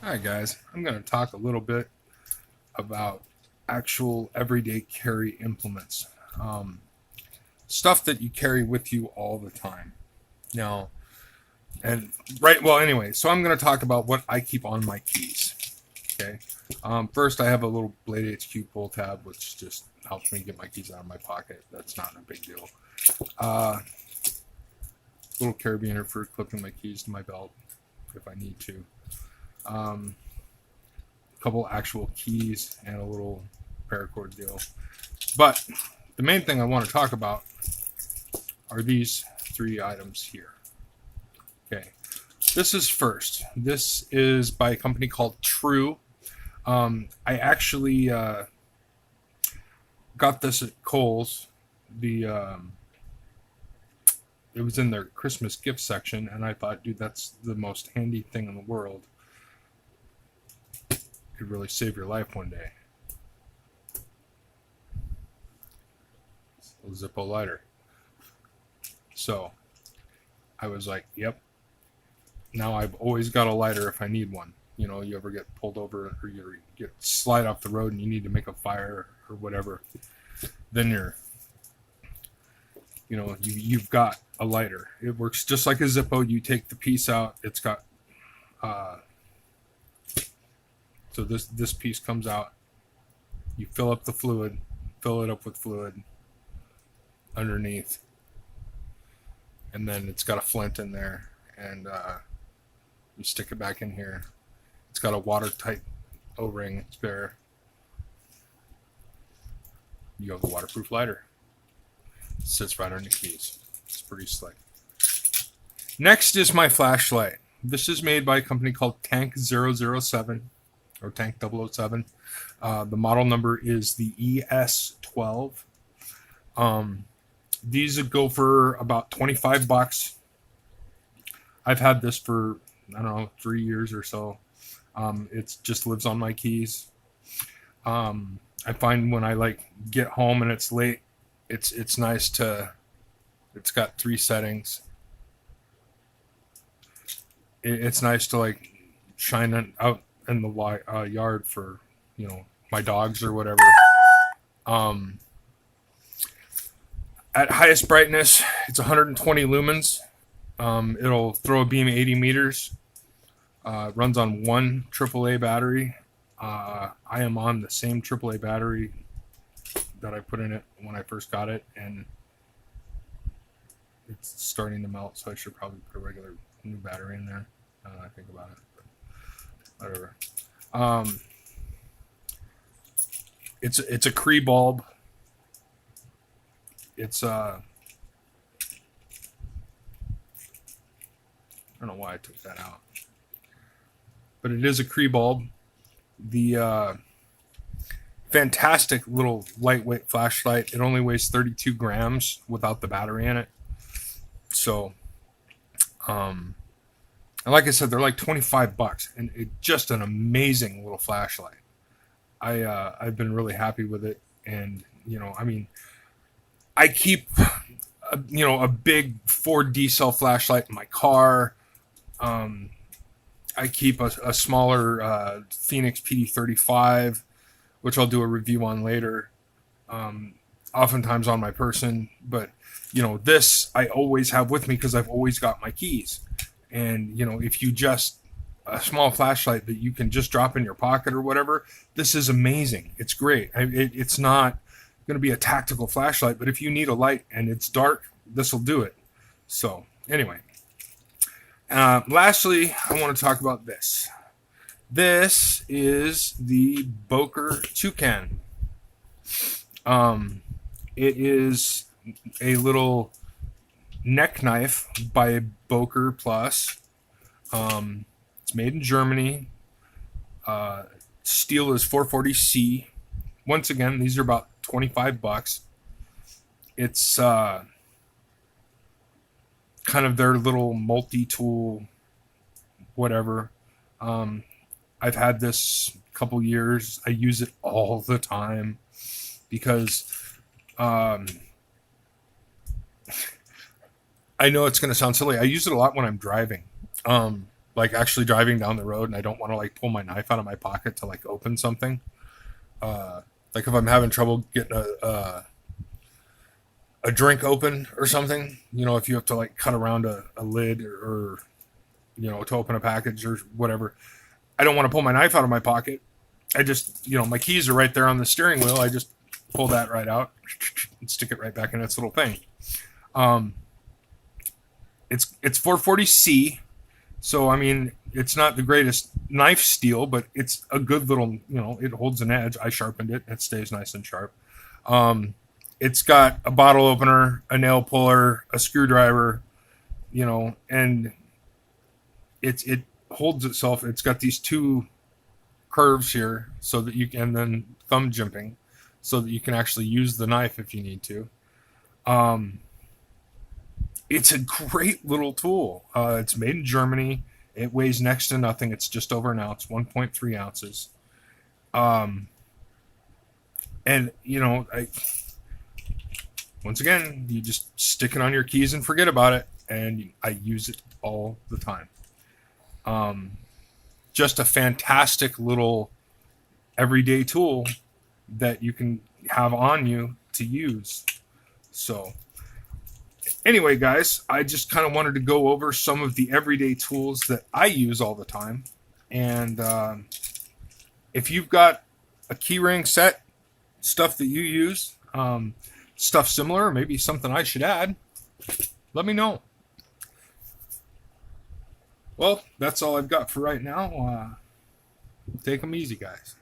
Hi guys, I'm going to talk a little bit about actual everyday carry implements. Um, Stuff that you carry with you all the time. Now, and right, well, anyway, so I'm going to talk about what I keep on my keys. Okay. First, I have a little Blade HQ pull tab, which just helps me get my keys out of my pocket. That's not a big deal. Uh, Little carabiner for clipping my keys to my belt if I need to. Um, Couple actual keys and a little paracord deal. But the main thing I want to talk about are these three items here. Okay, this is first. This is by a company called True. I actually got this at Kohl's. It was in their Christmas gift section, and I thought, dude, that's the most handy thing in the world. Could really save your life one day. A Zippo lighter. So I was like, yep. Now I've always got a lighter if I need one. You know, you ever get pulled over or you get slide off the road and you need to make a fire or whatever, then you've got a lighter. It works just like a Zippo. You take the piece out. It's got so this piece comes out. You fill up the fluid, fill it up with fluid underneath, and then it's got a flint in there, and you stick it back in here. It's got a watertight O-ring spare. You have a waterproof lighter. It sits right on your keys. It's pretty slick. Next is my flashlight. This is made by a company called Tank 007 or Tank 007. The model number is the ES12. These would go for about $25. I've had this for, I don't know, 3 years or so. It just lives on my keys. I find when I get home and it's late, it's nice to. It's got 3 settings. It's nice to shine it out in the yard for my dogs or whatever. At highest brightness, it's 120 lumens. It'll throw a beam 80 meters. Runs on one AAA battery. I am on the same AAA battery that I put in it when I first got it, and it's starting to melt, so I should probably put a regular new battery in there. Now that I think about it, but whatever. It's a Cree bulb. It's I don't know why I took that out, but it is a Cree bulb. The fantastic little lightweight flashlight. It only weighs 32 grams without the battery in it. So, and like I said, they're like $25, and it's just an amazing little flashlight. I've been really happy with it, and I keep a big 4D cell flashlight in my car. I keep a smaller Phoenix PD35, which I'll do a review on later. Oftentimes on my person, but this I always have with me because I've always got my keys. And if you just a small flashlight that you can just drop in your pocket or whatever, this is amazing. It's great. It's not going to be a tactical flashlight, but if you need a light and it's dark, this will do it. So anyway, lastly, I want to talk about this. This is the Boker Toucan. It is a little neck knife by Boker Plus. It's made in Germany. Steel is 440C. Once again, these are about $25. It's kind of their little multi-tool, whatever. I've had this a couple years. I use it all the time because I know it's going to sound silly. I use it a lot when I'm driving. like actually driving down the road and I don't want to like pull my knife out of my pocket to like open something. Like if I'm having trouble getting a drink open or something, you know, if you have to like cut around a lid or you know, to open a package or whatever, I don't want to pull my knife out of my pocket. I just, you know, my keys are right there on the steering wheel. I just pull that right out and stick it right back in its little thing. It's 440C, so I mean, it's not the greatest knife steel, but it's a good little, you know, it holds an edge. I sharpened it. It stays nice and sharp. It's got a bottle opener, a nail puller, a screwdriver, you know, and it holds itself. It's got these two curves here so that you can, and then thumb jimping so that you can actually use the knife if you need to. It's a great little tool. It's made in Germany. It weighs next to nothing. It's just over an ounce, 1.3 ounces. And, you know, once again, you just stick it on your keys and forget about it. And I use it all the time. Just a fantastic little everyday tool that you can have on you to use. So anyway, guys, I just kind of wanted to go over some of the everyday tools that I use all the time. And if you've got a keyring set, stuff that you use, stuff similar, maybe something I should add, let me know. Well, that's all I've got for right now. Take them easy, guys.